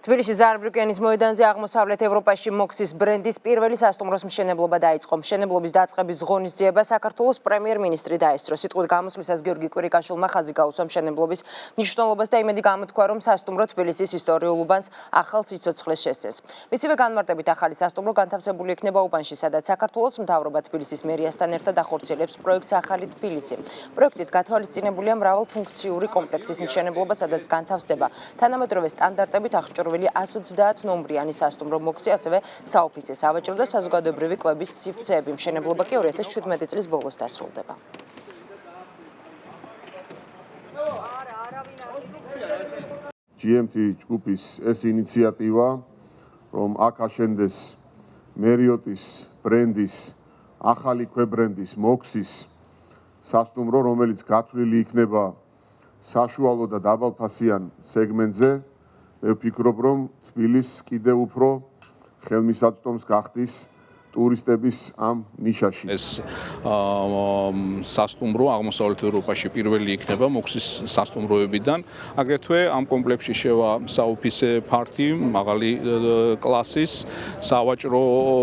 თბილისში ზაარბრიკენის მოედანზე აღმოსავლეთ ევროპაში მოქსის ბრენდის პირველი სასტუმროს მშენებლობა დაიწყო. მშენებლობის დაწყების ღონისძიება საქართველოს პრემიერ-მინისტრი დაესწრო. სიტყვით გამოსვლისას გიორგი კვირიკაშვილმა ხაზი გაუსვა მშენებლობის მნიშვნელობას და იმედი გამოთქვა, რომ სასტუმრო თბილისის ისტორიულ უბანს ახალ სიცოცხლეს შესცეს. მისივე განმარტებით ახალი სასტუმრო განთავსებული იქნება უბანში, სადაც საქართველოს მთავრობა თბილისის მერიასთან ერთად ახორციელებს პროექტს ახალი თბილისი. პროექტით გათვალისწინებულია მრავალფუნქციური კომპლექსის მშენებლობა, სადაც განთავსდება თანამედროვე სტანდარტებით აღჭურვილი 130 ნომრიანი სასტუმრო მოქსი, ასევე საოფისე, სავაჭრო და საზოგადოებრივი კვების სივრცეები. მშენებლობა კი 2017 წლის ბოლოს დასრულდება. GMT ჯგუფის ეს ინიციატივა, რომ აქ აშენდეს მერიოტის ბრენდის, ახალი ქვებრენდის მოქსის სასტუმრო, რომელიც გათვლილი იქნება საშუალო და დაბალფასიან სეგმენტზე, მე ვფიქრობ, რომ თბილისს კიდევ უფრო ხელმისაწვდომს გახდის ტურისტების ამ ნიშაში. ეს სასტუმრო აღმოსავლეთ ევროპაში პირველი იქნება მოქსის სასტუმროებიდან. აგრეთვე ამ კომპლექსში შევა საოფისე ფართი, მაღალი კლასის, სავაჭრო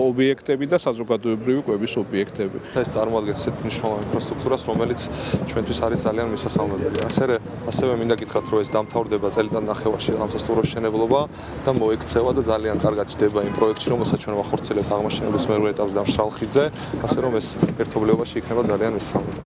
ობიექტები და საზოგადოებრივი კვების ობიექტები. ეს წარმოადგენს ისეთ მნიშვნელოვან ინფრასტრუქტურას, რომელიც ჩვენთვის არის ძალიან მისასალმებელი. ასევე მინდა გითხრათ, რომ ეს დამთავრდება წელიწად ნახევარში ამ სასტუმროს მშენებლობა და მოექცევა და ძალიან კარგად ჩდება იმ პროექტში, რომელსაც ჩვენ ვახორციელებთ აღმაშენებლის მეორე ეტაპზე და მშრალ ხიდზე, ასე რომ ეს ერთობლიობაში იქნება ძალიან მისასალმებელი.